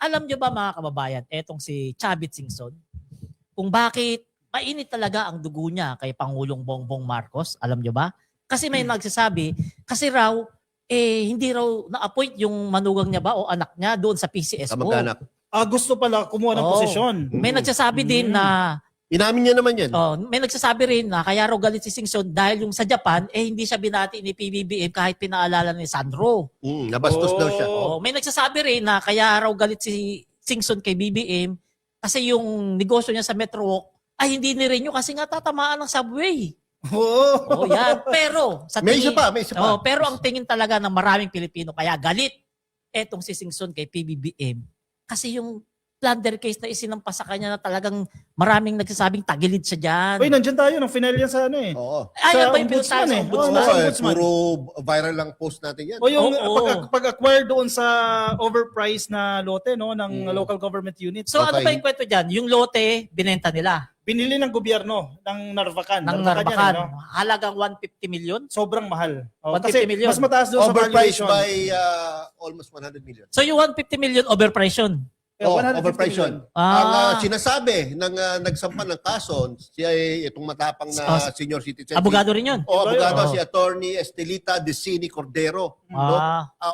Alam nyo ba mga kababayan, etong si Chavit Singson, kung bakit mainit talaga ang dugo niya kay Pangulong Bongbong Marcos, alam nyo ba? Kasi may nagsasabi, kasi raw, hindi raw na-appoint yung manugang niya ba o anak niya doon sa PCSO. Kamag-anak. Gusto pala kumuha ng posisyon. May nagsasabi din na Inamin niya naman yan. may nagsasabi rin na kaya raw galit si Singson dahil yung sa Japan hindi siya binati ni PBBM kahit pinaalala ni Sandro. Nabastos daw siya. May nagsasabi rin na kaya raw galit si Singson kay BBM kasi yung negosyo niya sa Metro Walk ay hindi ni-renew kasi nga tatamaan ng subway. Oo. Yan. Pero sa May tingin, isa pa, may isa pa. pero ang tingin talaga ng maraming Pilipino kaya galit etong si Singson kay PBBM kasi yung plunder case na isinampa sa kanya na talagang maraming nagsasabing tagilid siya dyan. Uy, nandiyan tayo. Nang final yan sa ano eh. Oo. Ay, sa ba yung ombudsman pinuntahan sa eh. ombudsman? Oo, Oo, ombudsman. puro viral lang post natin yan. O yung Oo. pag-acquire doon sa overpriced na lote no ng local government unit. So ano Okay. ba yung kwento dyan? Yung lote, binenta nila Binili ng gobyerno ng Narvacan. ng Narvacan Narvacan. yan, no? Halagang 150 million. Sobrang mahal. 150 kasi million. mas mataas doon sa Overpriced valuation. by almost 100 million. So yung 150 million overpriced yun. Oh, 150 overpriced million. yun. Ang Ah. sinasabi ng nagsampa ng kaso, siya ay itong matapang na senior citizen. Abogado rin yun. Abogado Oh. si Attorney Estelita Decini Cordero. No?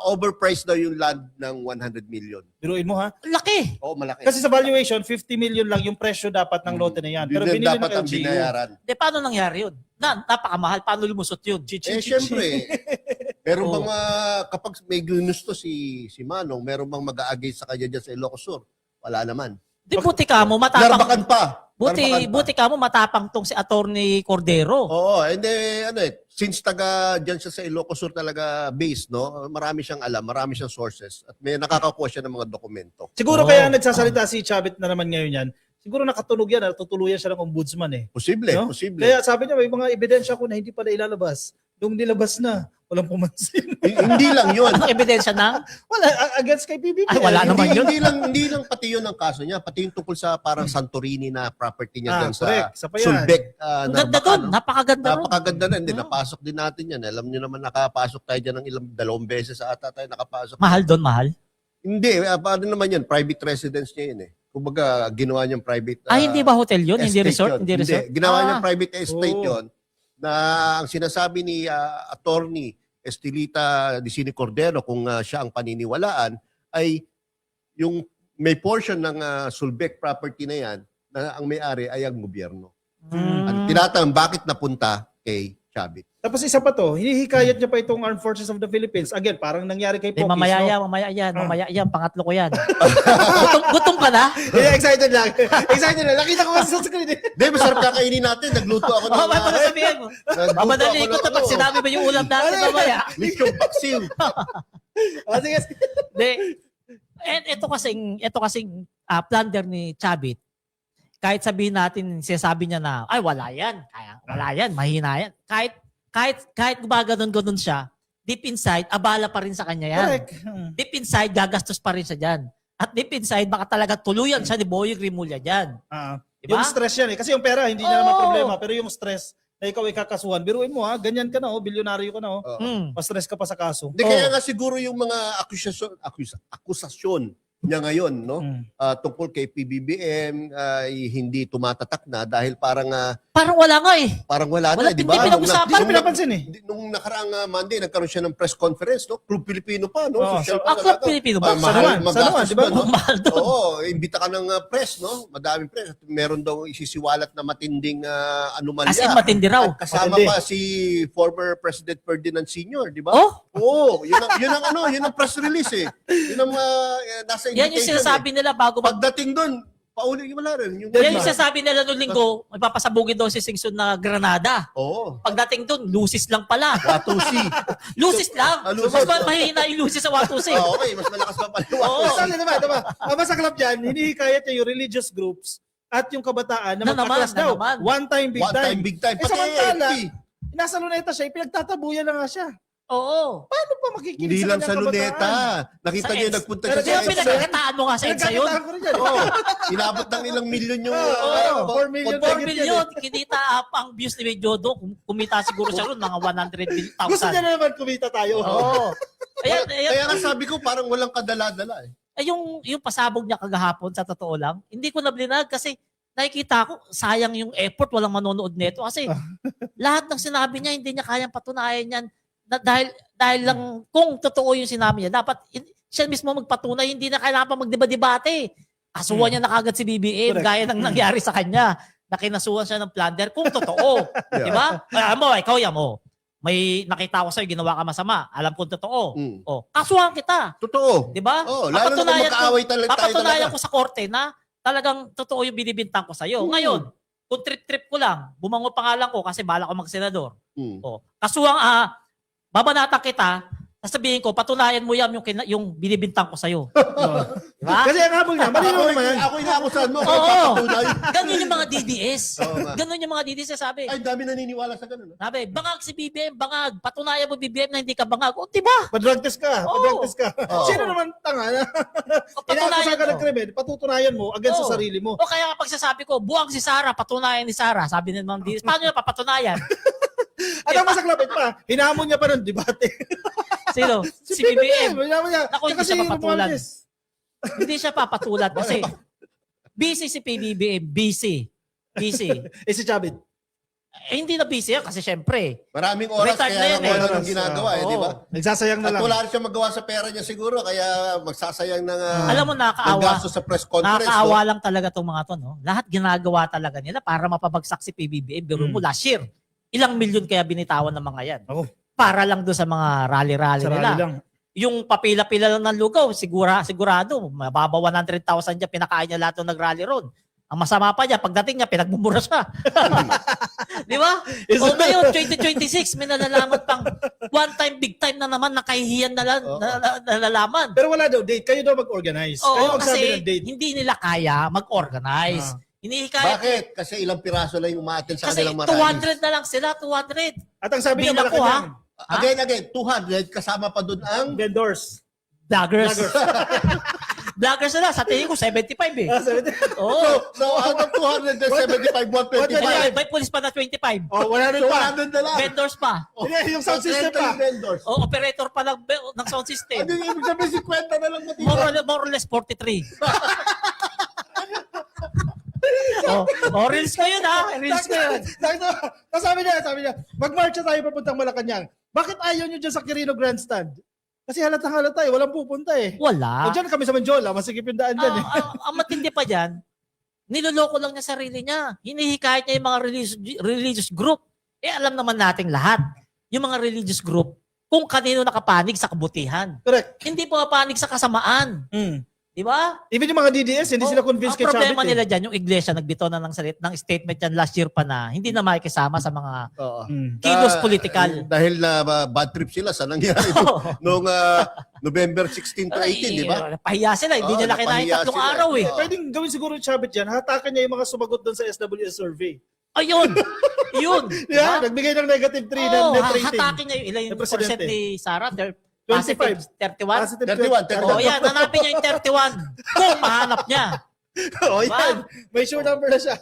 Overpriced daw yung land ng 100 million. Biruin mo ha. Laki. Oo, malaki. Kasi sa valuation, 50 million lang yung presyo dapat ng lote na yan. Pero Yun binili dapat ng ang LGU. binayaran. Paano nangyari yun? Napakamahal. Paano lumusot yun? Siyempre. Meron Oh. bang, kapag may ginusto si Manong, meron bang mag-aagay sa kanya dyan sa Ilocos Sur? Wala naman. Di buti ka mo, matapang. Narbakan pa. Narbakan pa. Buti ka mo, matapang tong si Attorney Cordero. Oo, hindi, since taga dyan siya sa Ilocos Sur talaga base, no? Marami siyang alam, marami siyang sources, at may nakakakuha siya ng mga dokumento. Siguro kaya nagsasalita si Chavit na naman ngayon yan. Siguro nakatunog yan, tutuluyan siya ng ombudsman eh. Posible, No? posible. Kaya sabi niya, may mga ebidensya ko na hindi pala ilalabas. Nung nilabas na, walang pumansin. Hindi lang yun. Anong ebidensya ng? Wala, against kay PBB. Ay, wala naman yun. Hindi lang pati yun ang kaso niya, pati yung tungkol sa parang Santorini na property niya dyan correct. Isa sa pa yan. Sulbec. Ang ganda doon. Napakaganda ron. Napakaganda na. Hindi, napasok din natin yan. Alam niyo naman, nakapasok tayo dyan ng dalawang beses ata tayo nakapasok. Mahal doon, mahal. Hindi, paano naman yan? Private residence niya yun eh. Kumbaga, ginawa niyang private Hindi ba hotel yun? Hindi estate resort? yun. Hindi resort? Ginawa niyang private estate Oo. yun na ang sinasabi ni Attorney Estelita Decini Cordero kung siya ang paniniwalaan ay yung may portion ng Sulbec property na yan na ang may-ari ay ang gobyerno. At tinatanong bakit napunta kay Chavit. Tapos isa pa to, hinihikayat niya pa itong Armed Forces of the Philippines. Again, parang nangyari kay Pokis. Mamaya yan. Pangatlo ko yan. gutom ka na? Yeah, excited lang. Excited lang. Nakita ko kasi sa screen eh. Hindi, masarap kakainin natin. Nagluto ako ng... May panasabihin mo. Mamadali ko ito pag sinabi mo yung ulam natin mamaya. Mission Paksiw. Sige. And ito kasing plunder ni Chavit. Kahit sabihin natin, sinasabi niya na, ay wala yan, mahina yan. Kahit gumaganon-ganon siya, deep inside, abala pa rin sa kanya yan. Correct. Deep inside, gagastos pa rin siya dyan. At deep inside, baka talaga tuluyan siya ni Boying Rimulya dyan. Diba? Yung stress yan eh. Kasi yung pera, hindi niya naman problema. Pero yung stress na ikaw ay kakasuhan, biruin mo ha, ganyan ka na bilyonaryo ka na pa-stress ka pa sa kaso. Hindi, kaya nga siguro yung mga akusasyon niya ngayon, no? Tungkol kay PBBM, ay hindi tumatatak na dahil parang Parang wala nga eh. parang wala na, Wala, di ba? hindi pinag-usapan. Hindi pinapansin eh. Nung nakaraang Monday, nagkaroon siya ng press conference, no? Club Pilipino pa, no? Oo, Social Club talaga. Pilipino ba? Sa naman, magastos di ba? ba, no? Mahal doon. Oo, imbita ka ng press, no? Madaming press. At meron daw isisiwalat na matinding anomalya. As in, matindi raw. At kasama Matindi. pa si former President Ferdinand Sr., di ba? Oh? Oo, yun ang press release eh. Yun ang nasa Yan invitation. yung sinasabi nila bago Pagdating doon, pauli wala rin. Yan yung sinasabi nila noong linggo, may papasabugin daw si Singson na Granada. Oo. Pagdating doon, lusis lang pala. Watusi. Lusis lang. Lusis. Mas mahina yung lusis sa Watusi. Okay, mas malakas pa pala. Oo. Diba? Sa club dyan, hinihikayat niya yung religious groups at yung kabataan na Na naman, magkaklas daw. na naman. One time, big One time. time, big time. Pati Samantala, AFP. nasa luneta siya, pinagtatabuyan na nga siya. Oo. Paano pa makikinig Hindi lang kanyang sa luneta. kabataan? Nakita Sa niyo EDSA. nagpunta Pero siya Kaya sa EDSA. pinagkakataan mo nga sa EDSA yun. Pinagkakitaan ko rin dyan. Oo. Inabot ng ilang milyon yung... Oo, 4 million. 4 million. Kinita ang views ni Medjodo. Kumita siguro siya ron, mga 100,000. Gusto niya na naman kumita tayo. Oo. Ayan. Kaya nga sabi ko, parang walang kadala-dala eh. yung pasabog niya kagahapon, sa totoo lang, hindi ko na blinag kasi nakikita ko, sayang yung effort, walang manonood nito. Kasi lahat ng sinabi niya, hindi niya kayang patunayan yan. Dahil lang kung totoo yung sinabi niya, dapat siya mismo magpatunay, hindi na kailangan pa magdeba-debate. Asuhan niya na kagad si BBM, Correct. gaya ng nangyari sa kanya, na kinasuhan siya ng plunder kung totoo. Di ba? Alam mo, ikaw yan mo. May nakita ko sa'yo, ginawa ka masama. Alam kong totoo. Oh, kasuhan kita. Totoo. Di ba? Oh, lalo na kung magkaaway tayo Papatunayan talaga. ko sa korte na talagang totoo yung binibintang ko sa'yo. Ngayon, kung trip-trip ko lang, bumango pangalan ko kasi bala ko mag-senador. Oh, kasuhang babanatan kita, sasabihin ko, patunayan mo yan yung binibintang ko sa'yo. Diba? Kasi ang habol niya, malinaw naman yan. Ako inaakusahan mo. Oo. Patunay. Ganun yung mga DDS. Oo nga. Ganun yung mga DDS sabi. Ay, dami naniniwala sa ganun. Sabi, bangag si BBM, bangag. Patunayan mo BBM na hindi ka bangag. O, diba? Pa-drug test ka. Oo. Pa-drug test ka. Oo. Sino naman tanga na? Inaakusahan Patunayan ka ng mo. krimen, patutunayan mo against Oo. sa sarili mo. O kaya nga pagsasabi ko, buwag si Sarah, patunayan ni Sarah. Sabi ng mga DDS, paano niya papatunayan? At ang masaklapit pa, hinamon niya pa ng debate. Sino? Si BBM. Hinamon niya. Naku, hindi Kasi siya papatulan. Romualdez. Hindi siya papatulan kasi busy si PBBM. Busy. Si Chavit. Hindi na busy yan kasi syempre. Maraming oras Retired na kaya yan lang eh. wala nang ginagawa Oo. di ba? Nagsasayang na At lang. wala rin siya magawa sa pera niya siguro kaya magsasayang ng Alam mo, nakakaawa. gasto sa press conference. Nakakaawa lang talaga tong mga to, no? Lahat ginagawa talaga nila para mapabagsak si PBBM. Biro mo, last year, ilang milyon kaya binitawan ng mga yan. Ako. Para lang doon sa mga rally-rally Sa nila. rally lang. Yung papila-pila lang ng lugaw, sigurado, mababa 100,000 dyan, pinakain niya lahat ng nag-rally ron. Ang masama pa niya, pagdating niya, pinagmumura siya. Di ba? O ngayon, 2026, may nalalaman pang one time, big time na naman, nakahihiyan nalalaman. Pero wala daw date. Kayo daw mag-organize. Kayo Oo, magsabi kasi ng date. hindi nila kaya mag-organize. Hinihikayat. Bakit? Kasi ilang piraso lang yung umaattend sa Kasi kanilang mga 200 na lang sila, 200. At ang sabi niya, Bilang malaki ko, ha? yan. Again, 200 kasama pa doon ang Vendors. Vloggers. Vloggers na lang. Sa tingin ko, 75 eh. Oo. So out of 275, 125. May police pa na 25. Oh, 100 So pa. 100 na lang. Vendors pa. Hindi, yung sound system 30 pa. yung vendors. O operator pa ng sound system. Ano yung ibig sabihin 50 na lang matira? More or less 43. Reels ko yun ha. Reels ko yun. Sabi niya, mag-march na tayo papuntang Malacanang. Bakit ayaw nyo dyan sa Quirino Grandstand? Kasi halatang halata walang pupunta eh. Wala. O dyan kami sa Manjola, masikip yung daan dyan eh. Ang matindi pa dyan, niloloko lang niya sarili niya. Hinihikayat niya yung mga religious group. Alam naman nating lahat, yung mga religious group, kung kanino nakapanig sa kabutihan. Correct. Hindi pumapanig sa kasamaan. Di ba? Even yung mga DDS, hindi sila convinced kay Ang problema Chavit nila dyan, yung iglesia nagbito na ng statement yan last year pa na hindi na makikisama sa mga kilos political. Dahil na bad trip sila sa nangyari noong November 16 to 18, di ba? Pahiya sila, hindi nila kinain napahiya tatlong sila. araw eh. Pwedeng gawin siguro yung Chavit dyan, hatakan niya yung mga sumagot doon sa SWS survey. Ayun! Yun! Yeah, nagbigay ng negative 3 na net rating. Hatakin niya yung ilan yung Ng presidente. percent ni Sarah? 25. 31? Positive 31. Oh, yan. Hanapin niya yung 31. Kung mahanap niya. Oh, yan. May sure number na siya.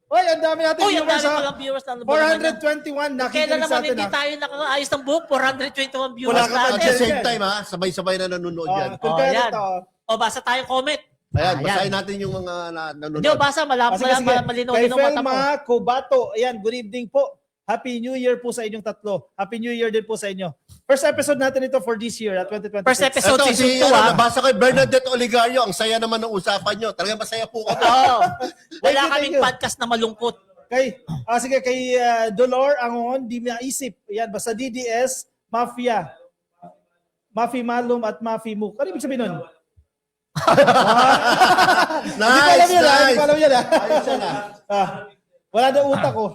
Oy, ang dami natin Oh, yung viewers dami ha. palang viewers na 421 nakikinig Kailan sa naman atin hindi ha. tayo nakaayos ng buhok? 421 viewers Wala ka pa At natin. the same time, sabay-sabay na nanonood yan. Compare yan. ito. O, basa tayo comment. Ayan, basahin natin yung mga nanonood. Hindi, basa. Sige. Malinaw Kay din ang mata mo. Felma Cobato. Ayan, good evening po. Happy New Year po sa inyong tatlo. Happy New Year din po sa inyo. First episode natin ito for this year, 2026. First episode, Ito, season si, 2 ah. nabasa ko yung Bernadette Oligario. Ang saya naman ng usapan nyo. Talagang masaya po kami. Oo. Wala Thank kaming you. podcast na malungkot. Sige, kay Dolor Angon, di maisip. Ayan, basta DDS, Mafia. Mafi Malum at Mafi Muk. Ano ibig sabihin nun? Nice, Hindi nice. ko alam yan ha. Ayos yan ah. Wala na utak ko.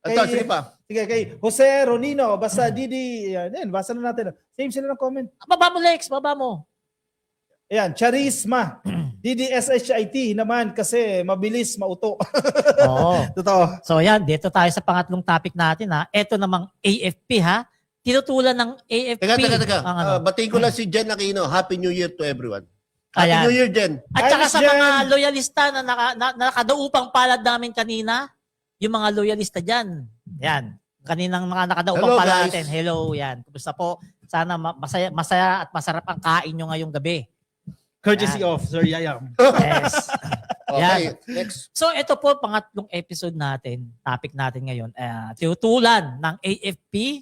Ito, sige pa. Sige, kay Jose Ronino, basta Didi, yan, basa na natin. Same sila ng comment. Baba mo, Lex. Baba mo. Ayan, Charisma. DDSHIT naman kasi mabilis mauto. Oo. Totoo. So yan, dito tayo sa pangatlong topic natin ha. Ito namang AFP ha. Tinutulan ng AFP. Teka. Ang ano. Batiin ko lang si Jen Aquino. Happy New Year to everyone. Happy Ayan. New Year, Jen. At saka Ayos sa dyan. mga loyalista na nakadaupang palad namin kanina, yung mga loyalista dyan. Yan. Kaninang mga nakadaupang Hello, palad guys. natin. Hello, yan. Kumusta po? Sana masaya at masarap ang kain nyo ngayong gabi. Courtesy of Sir Yayam. Yes. Okay, next. So ito po, pangatlong episode natin, topic natin ngayon. Tinutulan ng AFP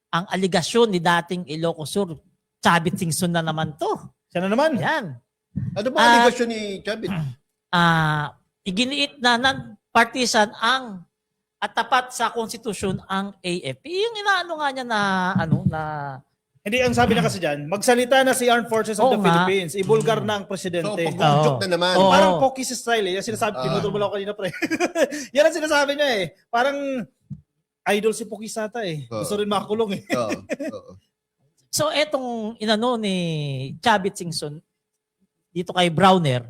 ang aligasyon ni dating Ilocos Sur, Chavit Singson na naman to. Siya na naman. Yan. Ano ba ang aligasyon ni Chavit? Iginiit na ng partisan ang at tapat sa konstitusyon ang AFP. Yung inaano nga niya na Hindi, ang sabi na kasi dyan, magsalita na si Armed Forces of Oo the nga. Philippines. Ibulgar na ang So, presidente. pag-udyok na naman. Oo. Parang Pokis style eh. Yan sinasabi, tinuturo mo lang ako kanina pre. Yan ang sinasabi niya eh. Parang idol si Pokis ata eh. Oo. Gusto rin makakulong eh. Oo. So etong inano ni Chavit Singson dito kay Browner,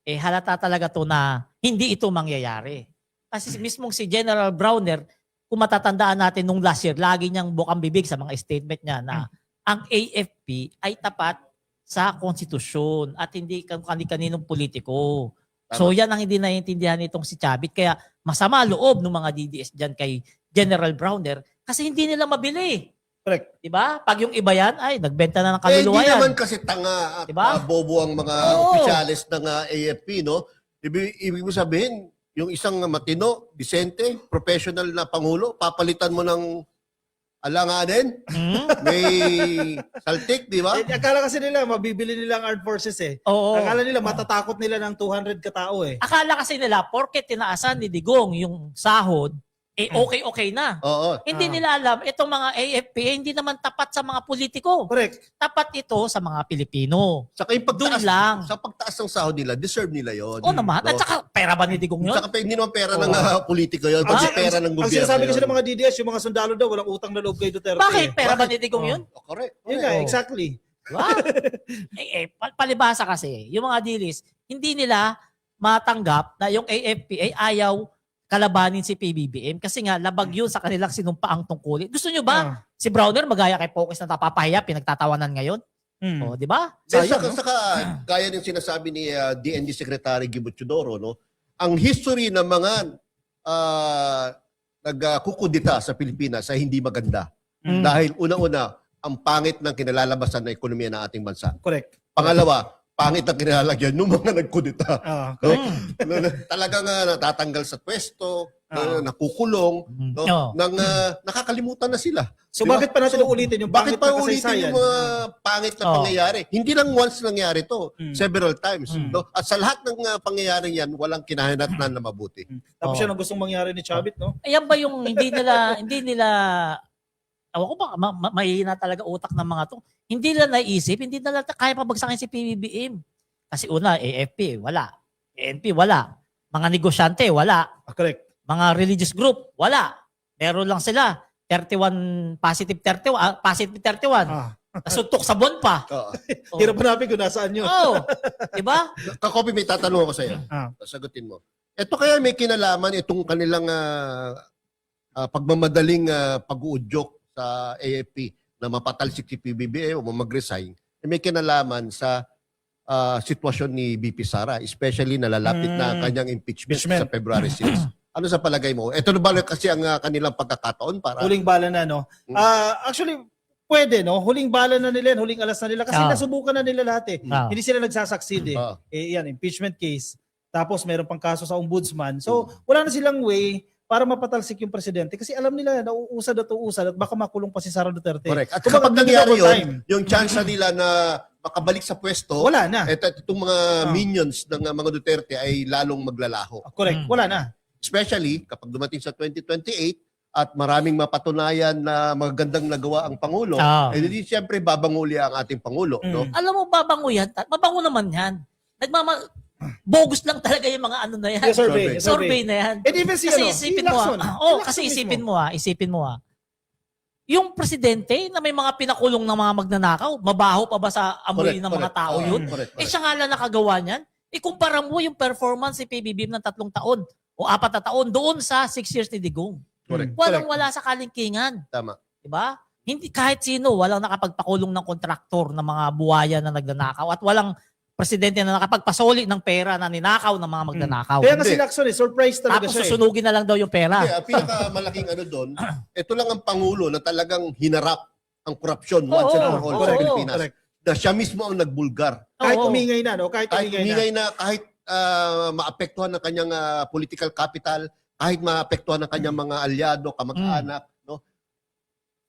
halata talaga to na hindi ito mangyayari. Kasi mismong si General Browner, kung matatandaan natin nung last year, lagi niyang bukang bibig sa mga statement niya na ang AFP ay tapat sa konstitusyon at hindi kaninong politiko. So yan ang hindi naiintindihan nitong si Chavit. Kaya masama loob ng mga DDS dyan kay General Browner kasi hindi nila mabili. Correct. Diba? Pag yung iba yan, ay nagbenta na ng Hindi kaluluwa yan. naman kasi tanga at Diba? bobo ang mga Oo. opisyalis ng AFP, no? Ibig mo sabihin, yung isang matino, decente, professional na pangulo, papalitan mo ng alanganin, Hmm? may saltik, di ba? Akala kasi nila, mabibili nila ang Armed Forces eh. Oo. Akala nila, matatakot nila ng 200 katao eh. Akala kasi nila, porket tinaasan ni Digong yung sahod, okay na. Oo. Hindi nila alam, itong mga AFP, hindi naman tapat sa mga politiko. Correct. Tapat ito sa mga Pilipino. Saka yung Doon lang. sa pagtaas ng sahod nila, deserve nila yon. Oo naman. At saka, pera ba ni Digong yun? Saka hindi naman pera ng politiko yun, Ang, kasi ang, pera ng ang gobyerno. sinasabi kasi yun. ng mga DDS, yung mga sundalo daw, walang utang na loob kay Duterte. Bakit? eh. Pera ba ni Digong yun? Oh, correct. Yun nga, exactly. Diba? Palibasa kasi, yung mga dilis, hindi nila matanggap na yung AFP ay ayaw kalabanin si PBBM kasi nga labag yun sa kanilang sinumpaang tungkulin. Gusto nyo ba si Browner magaya kay Pocus na napapahiya, pinagtatawanan ngayon? O, di ba? Saka, gaya ng sinasabi ni DND Secretary Gibo Teodoro, no? Ang history ng mga nagkukudita sa Pilipinas ay hindi maganda. Dahil una-una, ang pangit ng kinalalabasan ng ekonomiya ng ating bansa. Correct. Pangalawa, pangit ang kinalalagyan ng mga nagkudita. Correct. Talagang natatanggal sa pwesto, Ah. nakukulong, no? Oo. Nakakalimutan na sila. So Diba? bakit pa natin ulitin yung Bakit pangit pa na ulitin kasaysayan? yung mga pangit na Oh. pangyayari? Hindi lang once nangyari to, several times. Mm. No? At sa lahat ng pangyayari yan, walang kinahinatnan na mabuti. Tapos Oh. yan ang gustong mangyari ni Chavit, no? Ayan ba yung hindi nila awan ko ba, mahihina talaga utak ng mga to. Hindi nila naisip, hindi nila kaya pabagsakin si PBBM. Kasi una, AFP, wala. ANP, wala. Mga negosyante, wala. Correct. Mga religious group, wala. Meron lang sila. 31, positive 31. Nasuntok sa buwan pa. Oo. Oh. Hirap hanapin kung nasaan yun. Oh. Diba? Kakopi, may tatanong ako sa iyo. Sagutin mo. Ito kaya may kinalaman itong kanilang pagmamadaling pag-uudyok sa AFP na mapatalsik si PBBM o mag-resign, may kinalaman sa sitwasyon ni BP Sara, especially nalalapit na ang kanyang impeachment sa February 6. Ano sa palagay mo? Ito na ba kasi ang kanilang pagkakataon para... Huling bala na, no? Actually, pwede, no? Huling bala na nila, huling alas na nila. Kasi nasubukan na nila lahat eh. Hindi sila nagsasucceed eh. Yan, impeachment case. Tapos meron pang kaso sa ombudsman. So, wala na silang way para mapatalsik yung presidente. Kasi alam nila, nauusad at uusad at baka makulong pa si Sara Duterte. Correct. At Kumbaga, kapag nangyari bigyan mo yun, time. yung chance nila na makabalik sa pwesto, Wala na. itong mga minions ng mga Duterte ay lalong maglalaho. Correct. Wala na. Especially kapag dumating sa 2028 at maraming mapatunayan na magagandang nagawa ang Pangulo, hindi siyempre babanguli ang ating Pangulo. No? Alam mo, babango yan. Mabango naman yan. Bogus lang talaga yung mga ano na yan. Yung survey. Survey na yan. And even si, Kasi ano, isipin si mo Lacson. kasi isipin mo yung presidente na may mga pinakulong ng mga magnanakaw, mabaho pa ba sa amoy ng mga tao yun? Correct. Siya nga lang nakagawa niyan. Ikumpara mo yung performance si PBBM ng 3 taon o 4 na taon doon sa 6 years ni Digong. Correct. Walang-wala sa kalingkingan. Tama. Diba? Hindi kahit sino, walang nakapagpakulong ng kontraktor ng mga buwaya na nagnanakaw at walang presidente na nakapagpasoli ng pera na ninakaw ng mga magnanakaw. Kaya nga Hindi. si Lacson surprise talaga Tapos siya. susunugin na lang daw yung pera. Kaya pinakamalaking ano doon, ito lang ang Pangulo na talagang hinarap ang korupsyon once and for all sa correct, Pilipinas. correct. Na siya mismo ang nagbulgar. Kahit Oo. umingay na, no? Kahit Kahit umingay na. kahit maapektuhan ng kanyang political capital, kahit maapektuhan ng kanyang mga alyado, kamag-anak, no?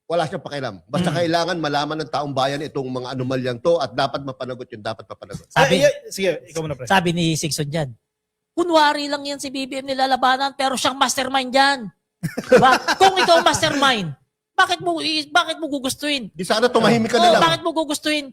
Wala siyang pakialam. Basta kailangan malaman ng taong bayan itong mga anomalyang to at dapat mapanagot yun, dapat mapanagot. Sige, ikaw muna, pre. Sabi ni Singson dyan, kunwari lang yan si BBM nilalabanan pero siyang mastermind dyan. Diba? Kung ikaw ang mastermind, bakit mo gugustuhin? Di sana tumahimik ka na lang. Bakit mo gugustuhin?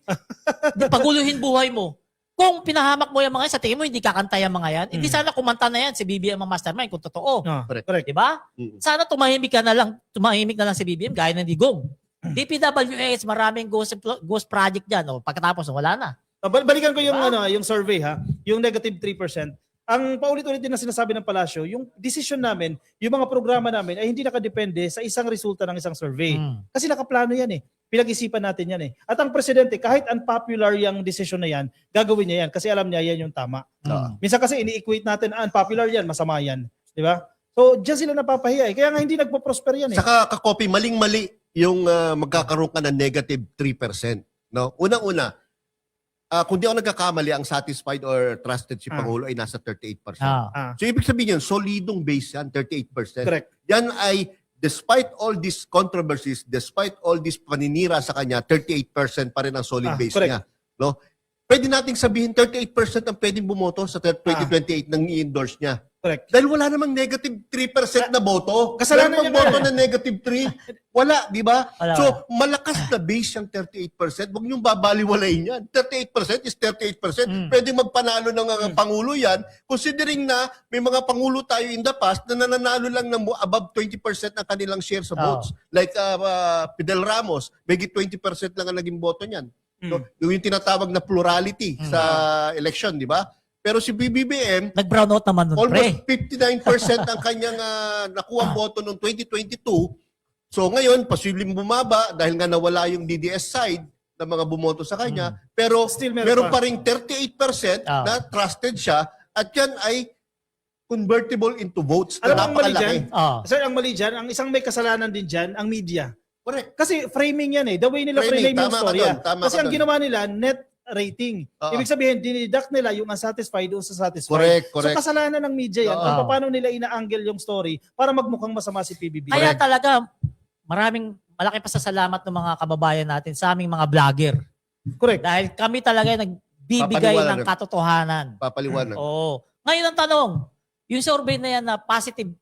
Paguluhin buhay mo. Kung pinahamak mo yung mga yan, sa tingin mo hindi kakanta yung mga yan, hindi sana kumanta na yan si BBM ang mastermind kung totoo. Correct. Di ba? Mm. Sana tumahimik na lang si BBM gaya ng Digong. DPWH, maraming ghost project dyan. O, pagkatapos, wala na. Balikan ko yung yung survey ha, yung negative 3%. Ang paulit-ulit din na sinasabi ng Palasyo, yung decision namin, yung mga programa namin ay hindi nakadepende sa isang resulta ng isang survey. Kasi nakaplano yan eh. Pinag-isipan natin yan eh. At ang presidente, kahit unpopular yung decision na yan, gagawin niya yan kasi alam niya yan yung tama. Minsan kasi ini-equate natin, unpopular yan, masama yan. Di ba? So, dyan sila napapahiya eh. Kaya nga hindi nagpo-prosper yan eh. Saka kakopi, maling-mali yung magkakaroon ka ng negative 3%. No? Unang-una, kung di ako nagkakamali, ang satisfied or trusted si Pangulo ay nasa 38%. So, ibig sabihin yun, solidong base yan, 38%. Correct. Yan ay, despite all these controversies, despite all this paninira sa kanya, 38% pa rin ang solid base correct. niya. No? Pwede nating sabihin 38% ang pwedeng bumoto sa 2028 nang i-endorse niya. Correct. Dahil wala namang negative 3% na boto. Kasalanan Meron niya bang boto na. na negative 3? Wala, di ba? Wala. So, malakas na base yung 38%. Huwag niyong babaliwalayin yan. 38% is 38%. Pwede magpanalo ng Pangulo yan, considering na may mga Pangulo tayo in the past na nananalo lang ng above 20% ng kanilang share sa votes. Like Fidel Ramos, may 20% lang ang naging boto niyan. So, yung tinatawag na plurality sa election, di ba? Pero si BBM, Nag-brown out naman nun, almost pre. 59% ang kanyang nakuha boto noong 2022. So ngayon, posibleng bumaba dahil nga nawala yung DDS side ng mga bumoto sa kanya. Pero Still meron meron pa ring 38% na trusted siya at yan ay convertible into votes Alam mo na ang mali napakalaki. Oh. Sir, ang mali dyan, ang isang may kasalanan din dyan, ang media. Correct. Kasi framing yan eh. The way nila Framing, frame yung tama ka storya. dun, tama Kasi ka ang dun. ginawa nila, net rating. Oo. Ibig sabihin, dinideduct nila yung unsatisfied o sa satisfied. Correct, So correct. kasalanan ng media yan. Oo. Kung paano nila ina-angle yung story para magmukhang masama si PBB. Kaya talaga, malaki pasasalamat ng mga kababayan natin sa aming mga vlogger. Correct. Dahil kami talaga nagbibigay Papaliwanag. ng katotohanan. Papaliwanag. Oo. Ngayon ang tanong, yung survey na yan na positive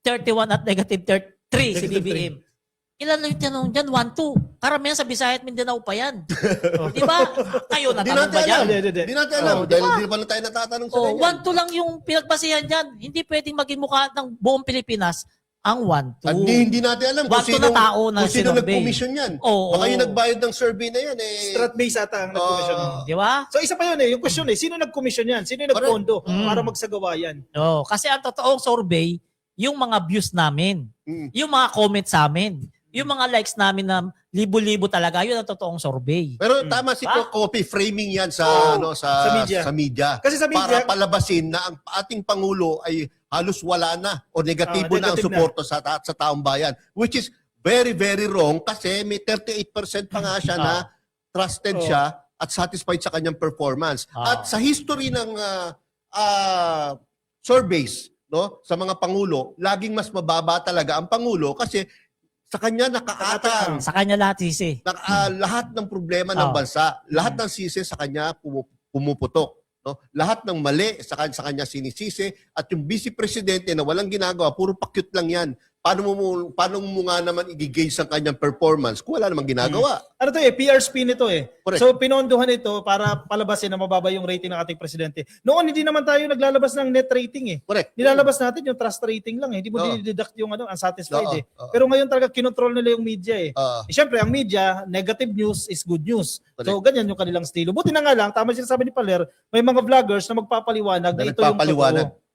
31 at negative 3 si BBM. Ilan lang yung tanong dyan? 1, 2. Karamihan sa Visayas at Mindanao pa yan. Di ba? Kayo Hindi natanong natin ba alam. yan? Hindi natin alam. Dahil hindi pa na tayo natatanong sa Oh, kanya. 1, 2 lang yung pinagbasihan dyan. Hindi pwedeng maging mukha ng buong Pilipinas ang 1, 2. At hindi natin alam kung 1, 2 sino, na tao na kung sino sinurvey. nag-commission yan. Oo. Baka yung nagbayad ng survey na yan Strat-based ata ang nag-commission. Di ba? So isa pa yun eh, yung question eh, sino nag-commission yan? Sino yung nag-pondo para magsagawa yan? No, kasi ang totoong survey, yung mga views namin, yung mga comments sa amin, yung mga likes namin na libo-libo talaga, yun ang totoong survey. Pero tama si Ba? Copy, framing yan sa sa media. sa media. Kasi sa media, Para palabasin na ang ating Pangulo ay halos wala na o negatibo na ang negative suporta sa taong bayan. Which is very, very wrong kasi may 38% pa nga siya na trusted siya at satisfied sa kanyang performance. At sa history ng surveys sa mga Pangulo, laging mas mababa talaga ang Pangulo kasi sa kanya nakaatang Sa kanya lahat sisi. lahat ng problema ng bansa, lahat ng sisi sa kanya pumuputok. No? Lahat ng mali sa kanya sinisisi at yung vice presidente na walang ginagawa, puro pakyut lang yan. Paano mo nga naman i-gauge ang kanyang performance kung wala namang ginagawa? Ano to eh, PR spin ito eh. Correct. So pinondohan ito para palabasin na mababa yung rating ng ating presidente. Noon hindi naman tayo naglalabas ng net rating eh. Correct. Nilalabas natin yung trust rating lang eh. Hindi mo dideduct yung unsatisfied eh. Pero ngayon talaga kinontrol nila yung media eh. Siyempre ang media, negative news is good news. Correct. So ganyan yung kanilang estilo. Buti na nga lang, tama sinasabi ni Paler, may mga vloggers na magpapaliwanag na ito yung totoo.